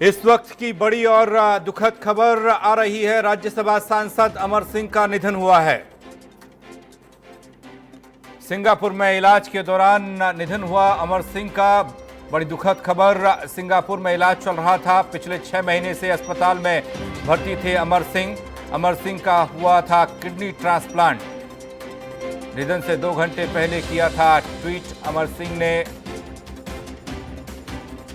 इस वक्त की बड़ी और दुखद खबर आ रही है। राज्यसभा सांसद अमर सिंह का निधन हुआ है। सिंगापुर में इलाज के दौरान निधन हुआ अमर सिंह का। बड़ी दुखद खबर। सिंगापुर में इलाज चल रहा था। पिछले 6 महीने से अस्पताल में भर्ती थे अमर सिंह। अमर सिंह का हुआ था किडनी ट्रांसप्लांट। निधन से 2 घंटे पहले किया था ट्वीट अमर सिंह ने।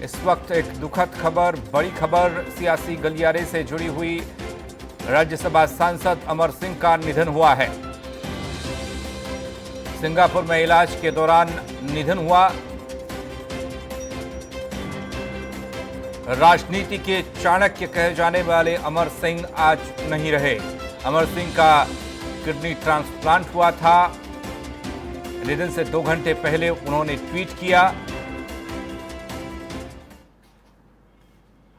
इस वक्त एक दुखद खबर, बड़ी खबर सियासी गलियारे से जुड़ी हुई। राज्यसभा सांसद अमर सिंह का निधन हुआ है। सिंगापुर में इलाज के दौरान निधन हुआ। राजनीति के चाणक्य कहे जाने वाले अमर सिंह आज नहीं रहे। अमर सिंह का किडनी ट्रांसप्लांट हुआ था। निधन से 2 घंटे पहले उन्होंने ट्वीट किया।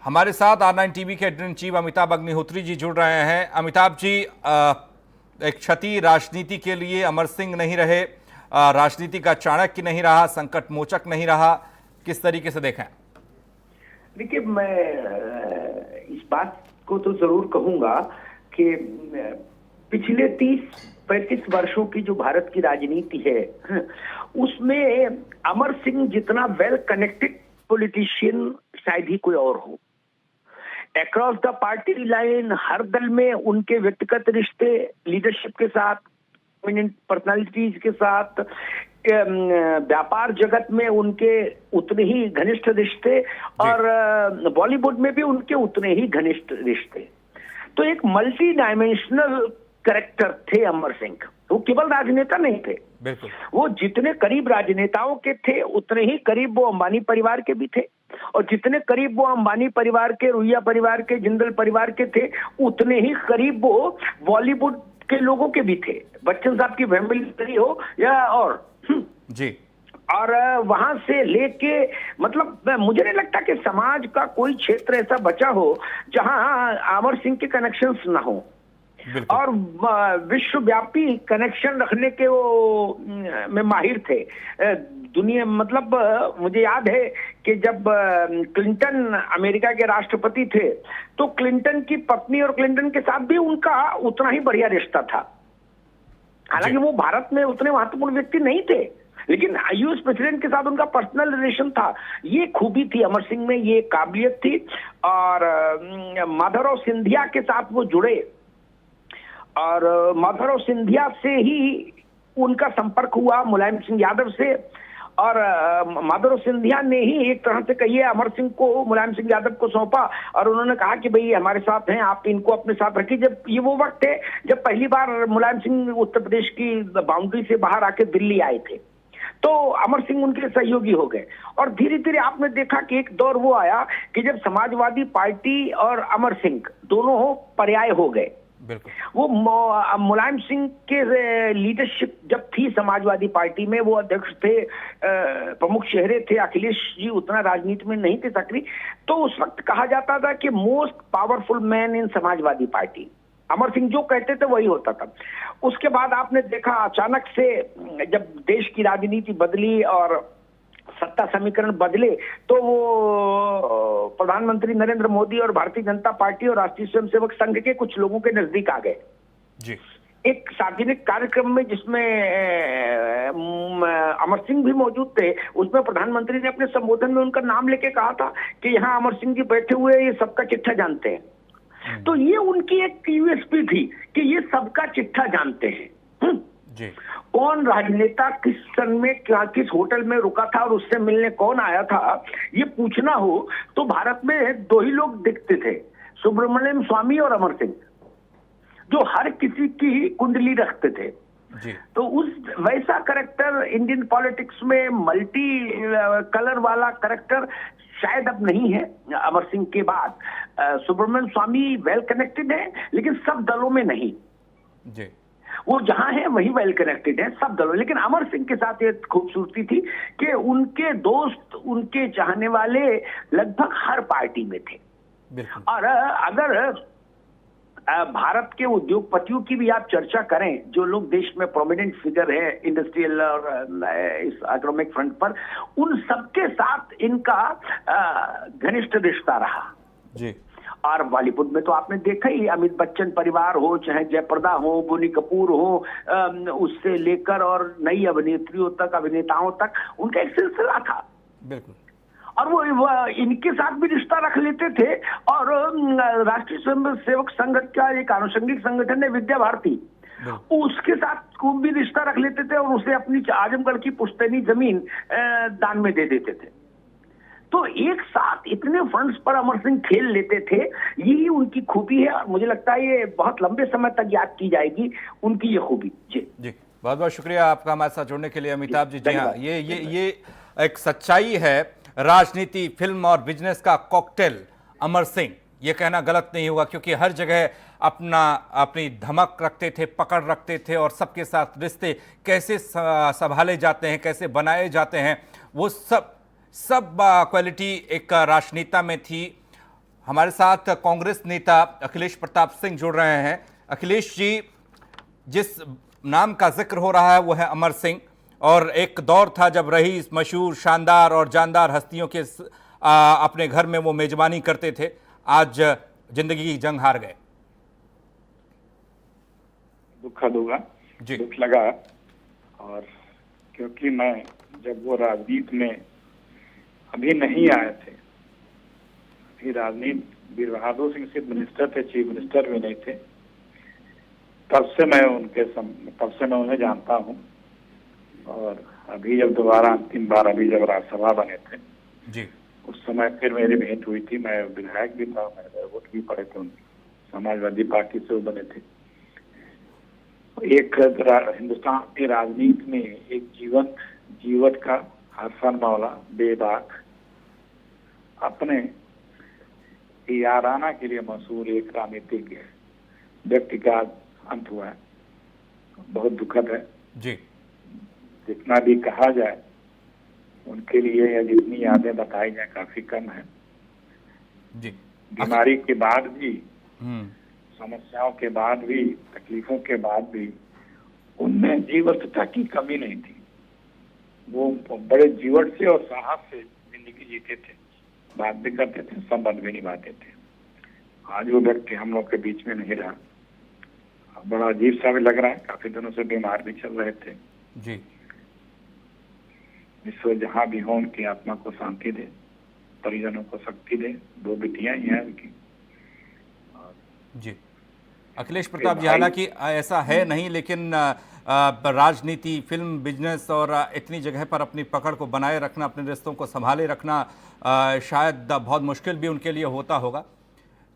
हमारे साथ R9 टीवी के editor in chief Amitabh Agnihotri ji जुड़ रहे हैं। अमिताभ जी, एक क्षति राजनीति के लिए अमर सिंह नहीं रहे, राजनीति का चाणक्य नहीं रहा, संकट मोचक नहीं रहा, किस तरीके से देखें? देखिए, मैं इस बात को तो जरूर कहूंगा कि पिछले 30-35 वर्षों की जो भारत की राजनीति है उसमें अमर सिंह जितना वेल कनेक्टेड पॉलिटिशियन शायद ही कोई और हो। अक्रॉस द पार्टी लाइन हर दल में उनके व्यक्तिगत रिश्ते, लीडरशिप के साथ, पर्सनालिटीज के साथ, व्यापार जगत में उनके उतने ही घनिष्ठ रिश्ते और बॉलीवुड में भी उनके उतने ही घनिष्ठ रिश्ते। तो एक मल्टी डायमेंशनल कैरेक्टर थे अमर सिंह। वो केवल राजनेता नहीं थे, बिल्कुल। वो जितने करीब राजनेताओं के थे उतने ही करीब वो अंबानी परिवार के भी थे, और जितने करीब वो अंबानी परिवार के, रुइया परिवार के, जिंदल परिवार के थे उतने ही करीब वो बॉलीवुड के लोगों के भी थे। बच्चन साहब की फैमिली हो या और जी, और वहां से लेके मतलब मुझे नहीं लगता कि समाज का कोई क्षेत्र ऐसा बचा हो जहां अमर सिंह के कनेक्शंस ना हो। और विश्वव्यापी कनेक्शन रखने के वो में माहिर थे। दुनिया मतलब मुझे याद है कि जब क्लिंटन अमेरिका के राष्ट्रपति थे तो क्लिंटन की पत्नी और क्लिंटन के साथ भी उनका उतना ही बढ़िया रिश्ता था। हालांकि वो भारत में उतने महत्वपूर्ण व्यक्ति नहीं थे, लेकिन यूएस प्रेसिडेंट के साथ उनका पर्सनल रिलेशन था। ये खूबी थी अमर सिंह में, ये काबिलियत थी। और माधवराव सिंधिया के साथ वो जुड़े और माधवराव सिंधिया से ही उनका संपर्क हुआ मुलायम सिंह यादव से। और माधवराव सिंधिया ने ही एक तरह से कहिए अमर सिंह को मुलायम सिंह यादव को सौंपा और उन्होंने कहा कि भाई हमारे साथ हैं, आप इनको अपने साथ रखिए। जब ये वो वक्त है जब पहली बार मुलायम सिंह उत्तर प्रदेश की बाउंड्री से बाहर आके दिल्ली आए थे, तो अमर सिंह उनके सहयोगी हो गए। और धीरे धीरे आपने देखा कि एक दौर वो आया कि जब समाजवादी पार्टी और अमर सिंह दोनों पर्याय हो गए। वो मुलायम सिंह के लीडरशिप जब थी समाजवादी पार्टी में, वो अध्यक्ष थे, प्रमुख चेहरे थे। अखिलेश जी उतना राजनीति में नहीं थे सक्रिय, तो उस वक्त कहा जाता था कि most powerful man in Samajwadi Party. Amar Singh जो कहते थे वही होता था। उसके बाद आपने देखा अचानक से जब देश की राजनीति बदली और सत्ता समीकरण बदले, तो वो प्रधानमंत्री नरेंद्र मोदी और भारतीय जनता पार्टी और राष्ट्रीय स्वयंसेवक संघ के कुछ लोगों के नजदीक आ गए जी। एक सार्वजनिक कार्यक्रम में जिसमें अमर सिंह भी मौजूद थे, उसमें प्रधानमंत्री ने अपने संबोधन में उनका नाम लेके कहा था कि यहाँ अमर सिंह जी बैठे हुए, ये सबका चिट्ठा जानते हैं। तो ये उनकी एक यूएसपी थी कि ये सबका चिट्ठा जानते हैं जी। कौन राजनेता किस सन में क्या किस होटल में रुका था और उससे मिलने कौन आया था, ये पूछना हो तो भारत में 2 ही लोग दिखते थे, सुब्रमण्यम स्वामी और अमर सिंह, जो हर किसी की कुंडली रखते थे जी। तो उस वैसा करेक्टर इंडियन पॉलिटिक्स में मल्टी कलर वाला करेक्टर शायद अब नहीं है अमर सिंह के बाद। सुब्रमण्यम स्वामी वेल कनेक्टेड है, लेकिन सब दलों में नहीं जी। वो जहां है वही वेल कनेक्टेड है सब दलों। लेकिन अमर सिंह के साथ ये खूबसूरती थी कि उनके दोस्त, उनके चाहने वाले लगभग हर पार्टी में थे। और अगर भारत के उद्योगपतियों की भी आप चर्चा करें, जो लोग देश में प्रोमिनेंट फिगर है इंडस्ट्रियल और इस इकोनॉमिक फ्रंट पर, उन सबके साथ इनका घनिष्ठ रिश्ता रहा। जी। और बॉलीवुड में तो आपने देखा ही, अमित बच्चन परिवार हो, चाहे जयप्रदा हो, बोनी कपूर हो, उससे लेकर और नई अभिनेत्रियों तक, अभिनेताओं तक, उनका एक सिलसिला था। बिल्कुल। और वो इनके साथ भी रिश्ता रख लेते थे। और राष्ट्रीय स्वयंसेवक संघ का एक आनुषंगिक संगठन है विद्या भारती, उसके साथ को भी रिश्ता रख लेते थे और उसे अपनी आजमगढ़ की पुश्तैनी जमीन दान में दे देते थे। तो एक साथ इतने फंड्स पर अमर सिंह खेल लेते थे, यही उनकी खूबी है। और मुझे लगता है ये बहुत लंबे समय तक याद की जाएगी उनकी ये खूबी। जी जी, बहुत बहुत शुक्रिया आपका हमारे साथ जुड़ने के लिए अमिताभ जी। जी हाँ, ये एक सच्चाई है। राजनीति, फिल्म और बिजनेस का कॉकटेल अमर सिंह, ये कहना गलत नहीं होगा, क्योंकि हर जगह अपनी धमक रखते थे, पकड़ रखते थे, और सबके साथ रिश्ते कैसे संभाले जाते हैं, कैसे बनाए जाते हैं, वो सब क्वालिटी एक राजनेता में थी। हमारे साथ कांग्रेस नेता अखिलेश प्रताप सिंह जुड़ रहे हैं। अखिलेश जी, जिस नाम का जिक्र हो रहा है वो है अमर सिंह, और एक दौर था जब रईस मशहूर, शानदार और जानदार हस्तियों के अपने घर में वो मेजबानी करते थे। आज जिंदगी की जंग हार गए। दुखद होगा जी, दुख लगा। और क्योंकि मैं जब वो राजनीति में अभी नहीं आए थे, अभी राजनीति वीर बहादुर सिंह सिर्फ मिनिस्टर थे, चीफ मिनिस्टर भी नहीं थे, तब से मैं उन्हें जानता हूँ। और अभी जब दोबारा अंतिम बार अभी जब राज्यसभा बने थे जी, उस समय फिर मेरी भेंट हुई थी। मैं विधायक भी था, मैंने वोट भी पड़े थे उनके, समाजवादी पार्टी से वो बने थे। एक हिंदुस्तान की राजनीति में एक जीवट का हसन मौला बेबाक, अपने याराना के लिए मशहूर एक राजनीतिज्ञ व्यक्ति का अंत हुआ है। बहुत दुखद है जी। जितना भी कहा जाए उनके लिए, या जितनी यादें बताई जाए, काफी कम है जी। बीमारी के बाद भी, समस्याओं के बाद भी, तकलीफों के बाद भी उनमें जीवटता की कमी नहीं थी। वो बड़े जीवट से और साहस से जिंदगी जीते थे, बात भी करते थे, संबंध भी निभाते थे। आज वो व्यक्ति हम लोग के बीच में नहीं रहा। बड़ा अजीब सा भी लग रहा है, काफी दिनों से बीमार भी चल रहे थे जी। ईश्वर जहाँ भी हो उनकी आत्मा को शांति दे, परिजनों को शक्ति दे। 2 बेटियां ही हैं उनकी। जी, अखिलेश प्रताप जी, हालांकि ऐसा है नहीं, लेकिन राजनीति, फिल्म, बिजनेस और इतनी जगह पर अपनी पकड़ को बनाए रखना, अपने रिश्तों को संभाले रखना शायद बहुत मुश्किल भी उनके लिए होता होगा।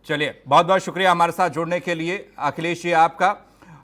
चलिए, बहुत बहुत शुक्रिया हमारे साथ जुड़ने के लिए अखिलेश जी आपका।